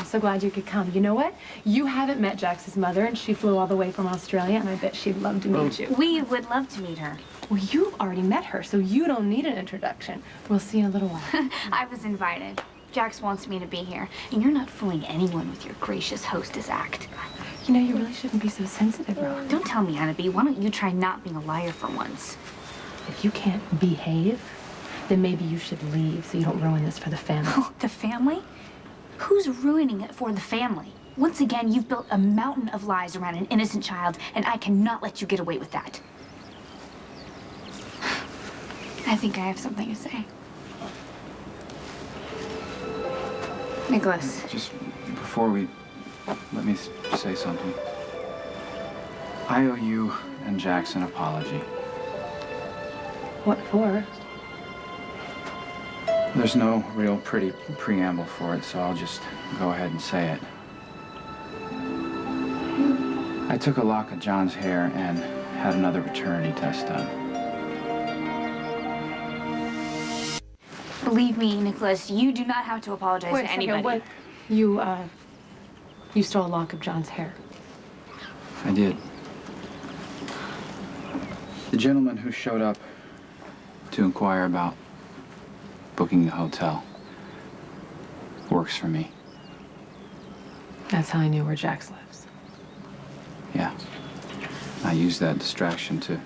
so glad you could come. You know what? You haven't met Jax's mother, and she flew all the way from Australia, and I bet she'd love to meet you. We would love to meet her. Well, you've already met her, so you don't need an introduction. We'll see in a little while. I was invited. Jax wants me to be here, and you're not fooling anyone with your gracious hostess act. You know, you really shouldn't be so sensitive, Ron. Don't tell me how to be. Why don't you try not being a liar for once? If you can't behave, then maybe you should leave so you don't ruin this for the family. Oh, the family? Who's ruining it for the family? Once again, you've built a mountain of lies around an innocent child, and I cannot let you get away with that. I think I have something to say. Nikolas. Just before we... let me say something. I owe you and Jax an apology. What for? There's no real pretty preamble for it, so I'll just go ahead and say it. I took a lock of John's hair and had another paternity test done. Believe me, Nikolas, you do not have to apologize to anybody. What? You stole a lock of John's hair. I did. The gentleman who showed up to inquire about booking the hotel works for me. That's how I knew where Jax lives. Yeah. I used that distraction to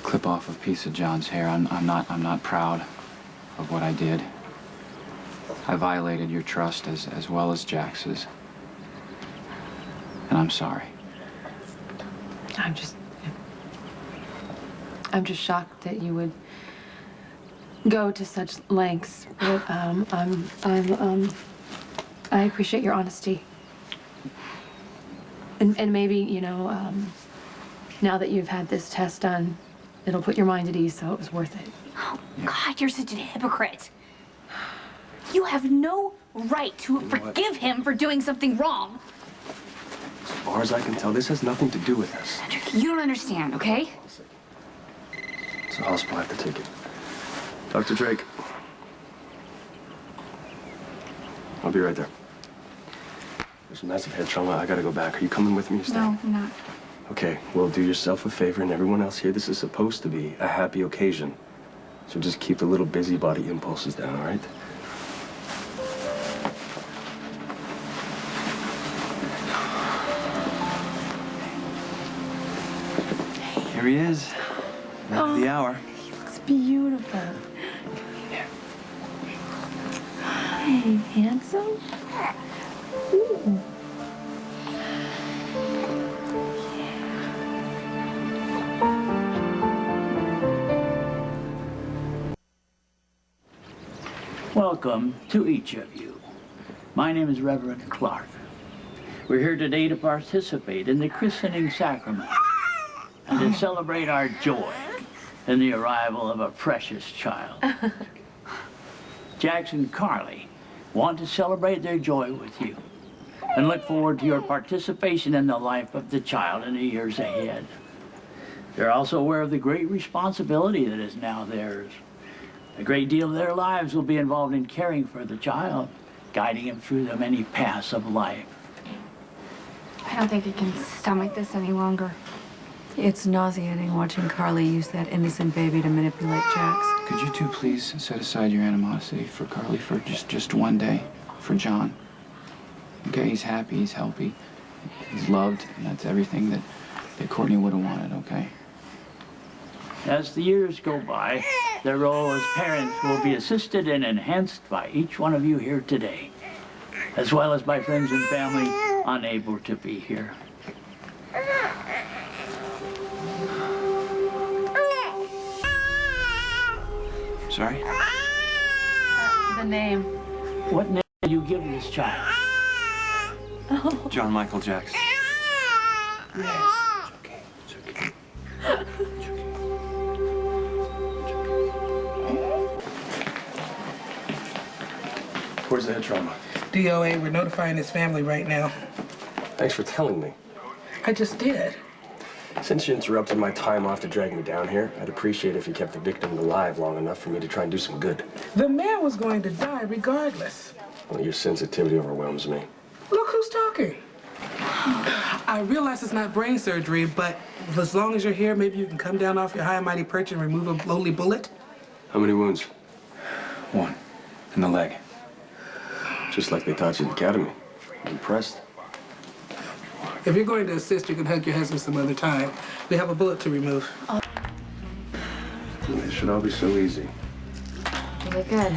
clip off a piece of John's hair. I'm not proud of what I did. I violated your trust as well as Jax's. And I'm sorry. I'm just shocked that you would go to such lengths. But I appreciate your honesty. And maybe, you know, now that you've had this test done, it'll put your mind at ease, so it was worth it. Oh, God, you're such a hypocrite. You have no right to forgive him for doing something wrong. As far as I can tell, this has nothing to do with us. You don't understand, okay? It's a hospital, I have to take it. Dr. Drake. I'll be right there. There's massive head trauma. I gotta go back. Are you coming with me to stay? No, I'm not. Okay, well, do yourself a favor and everyone else here. This is supposed to be a happy occasion. So just keep the little busybody impulses down, all right? Here he is. At the hour. He looks beautiful. Yeah. Hi, handsome. Ooh. Welcome to each of you. My name is Reverend Clark. We're here today to participate in the christening sacrament and to celebrate our joy in the arrival of a precious child. Jax and Carly want to celebrate their joy with you and look forward to your participation in the life of the child in the years ahead. They're also aware of the great responsibility that is now theirs. A great deal of their lives will be involved in caring for the child, guiding him through the many paths of life. I don't think I can stomach this any longer. It's nauseating watching Carly use that innocent baby to manipulate Jax. Could you two please set aside your animosity for Carly for just one day for John? Okay, he's happy, he's healthy, he's loved, and that's everything that Courtney would have wanted, okay? As the years go by, their role as parents will be assisted and enhanced by each one of you here today, as well as by friends and family unable to be here. Sorry? The name. What name do you give this child? Oh. John Michael Jax. Yes. It's okay. Where's the head trauma? DOA, we're notifying his family right now. Thanks for telling me. I just did. Since you interrupted my time off to drag me down here, I'd appreciate if you kept the victim alive long enough for me to try and do some good. The man was going to die regardless. Well, your sensitivity overwhelms me. Look who's talking. I realize it's not brain surgery, but as long as you're here, maybe you can come down off your high and mighty perch and remove a lowly bullet. How many wounds? One. In the leg. Just like they taught you at the academy. I'm impressed. If you're going to assist, you can hug your husband some other time. We have a bullet to remove. It should all be so easy. Really good.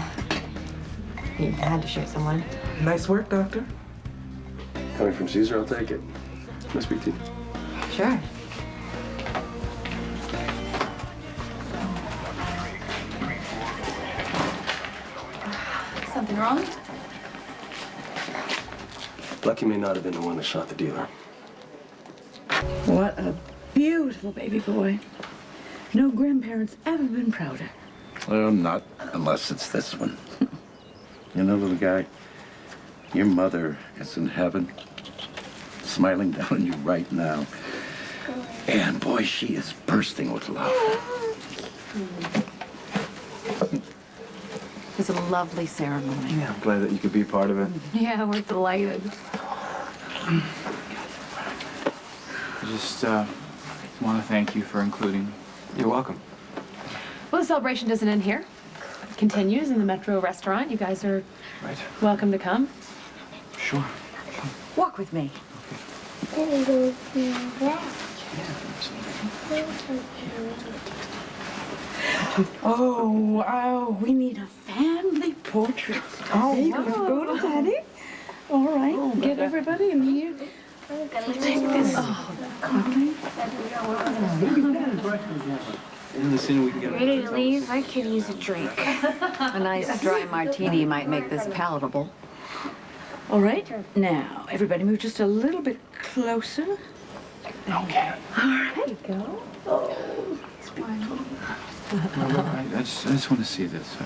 You had to shoot someone. Nice work, Doctor. Coming from Caesar, I'll take it. Can I speak to you? Sure. Something wrong? Lucky may not have been the one that shot the dealer. What a beautiful baby boy. No grandparents ever been prouder. Well, not unless it's this one. You know, little guy, your mother is in heaven, smiling down on you right now. And boy, she is bursting with love. It was a lovely ceremony. Yeah, I'm glad that you could be part of it. Yeah, we're delighted. I just want to thank you for including. You're welcome. Well, the celebration doesn't end here. It continues in the Metro restaurant. You guys are Right. welcome to come. Sure. Walk with me. Oh, we need a family portrait. Oh, there you go to Daddy. All right, get everybody in here. Take this. Ready to leave? I could use a drink. A nice dry martini might make this palatable. All right, now everybody move just a little bit closer. Okay. All right. Go. I just want to see this.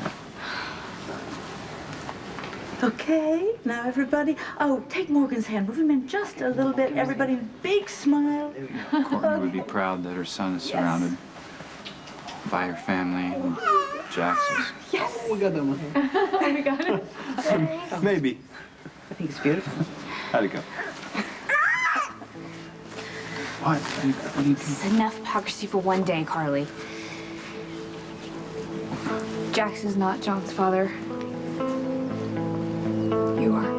Okay, now everybody. Oh, take Morgan's hand. Move him in just a little bit. Everybody, big smile. Courtney would be proud that her son is surrounded by her family and Jax's. Yes. We got that one. We got it. Maybe. I think it's beautiful. How'd it go? What? What are you doing? It's enough hypocrisy for one day, Carly. Jax is not John's father. You are.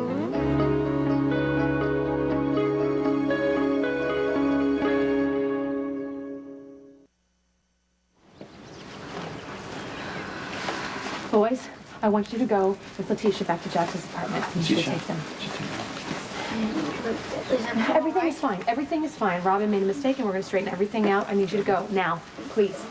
Boys, I want you to go with Letitia back to Jax's apartment. You should Letitia? take them. Everything is fine. Everything is fine. Robin made a mistake and we're going to straighten everything out. I need you to go now, please.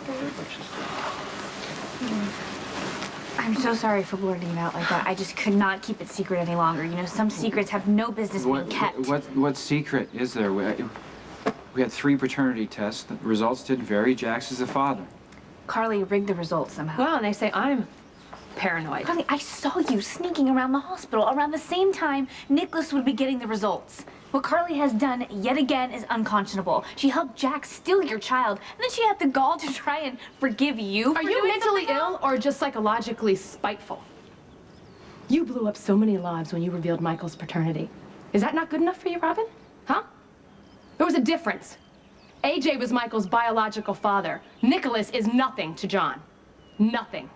I'm so sorry for blurting it out like that. I just could not keep it secret any longer. You know, some secrets have no business being kept. What secret is there? We had 3 paternity tests. The results didn't vary. Jax is the father. Carly rigged the results somehow. Well, and they say I'm paranoid. Carly, I saw you sneaking around the hospital around the same time Nikolas would be getting the results. What Carly has done yet again is unconscionable. She helped Jax steal your child, and then she had the gall to try and forgive you for Are you doing mentally something ill or just psychologically spiteful? You blew up so many lives when you revealed Michael's paternity. Is that not good enough for you, Robin? Huh? There was a difference. AJ was Michael's biological father. Nikolas is nothing to John. Nothing.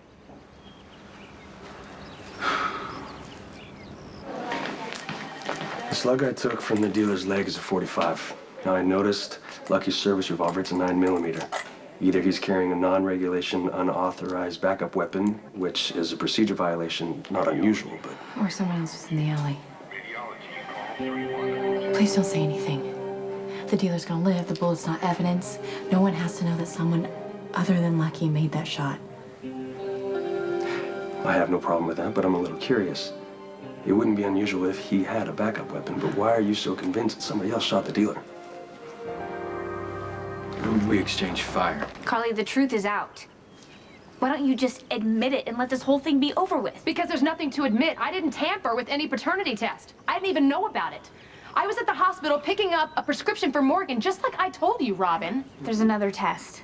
The slug I took from the dealer's leg is a .45. Now I noticed Lucky's service revolver, it's a 9mm. Either he's carrying a non-regulation, unauthorized backup weapon, which is a procedure violation, not unusual, but... Or someone else was in the alley. Please don't say anything. The dealer's gonna live, the bullet's not evidence. No one has to know that someone other than Lucky made that shot. I have no problem with that, but I'm a little curious. It wouldn't be unusual if he had a backup weapon, but why are you so convinced that somebody else shot the dealer? We exchanged fire. Carly, the truth is out. Why don't you just admit it and let this whole thing be over with? Because there's nothing to admit. I didn't tamper with any paternity test. I didn't even know about it. I was at the hospital picking up a prescription for Morgan, just like I told you, Robin. There's another test.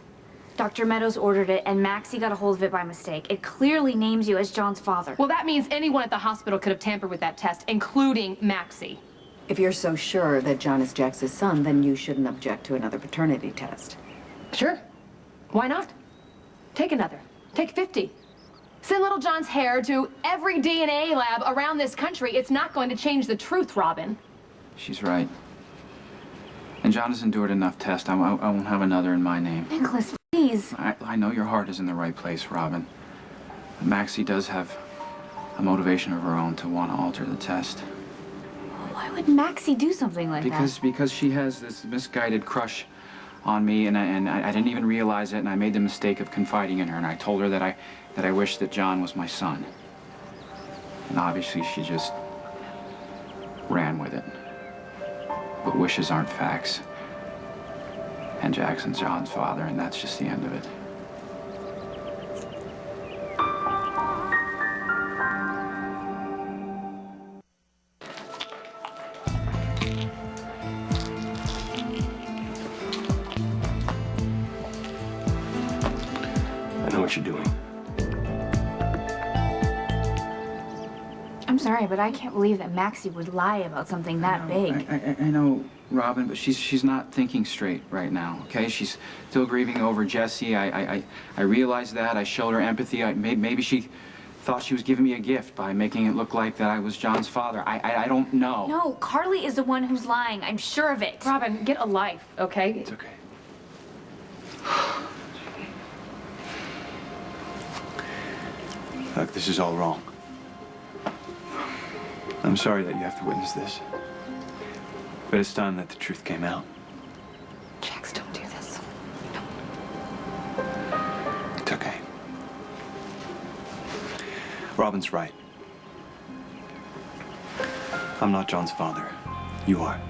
Dr. Meadows ordered it, and Maxie got a hold of it by mistake. It clearly names you as John's father. Well, that means anyone at the hospital could have tampered with that test, including Maxie. If you're so sure that John is Jax's son, then you shouldn't object to another paternity test. Sure. Why not? Take another. Take 50. Send little John's hair to every DNA lab around this country. It's not going to change the truth, Robin. She's right. And John has endured enough tests. I won't have another in my name. Nikolas, please. I know your heart is in the right place, Robin. But Maxie does have a motivation of her own to want to alter the test. Why would Maxie do something like that? Because she has this misguided crush on me, and I didn't even realize it, and I made the mistake of confiding in her, and I told her that I wished that John was my son. And obviously she just ran with it. But wishes aren't facts. And Jackson's John's father, and that's just the end of it. I know what you're doing. I'm sorry, but I can't believe that Maxie would lie about something that big. I know, Robin, but she's not thinking straight right now, okay? She's still grieving over Jesse. I realized that. I showed her empathy. Maybe she thought she was giving me a gift by making it look like that I was John's father. I don't know. No, Carly is the one who's lying. I'm sure of it. Robin, get a life, okay? It's okay. Look, this is all wrong. I'm sorry that you have to witness this. But it's time that the truth came out. Jax, don't do this. It's okay. Robin's right. I'm not John's father. You are.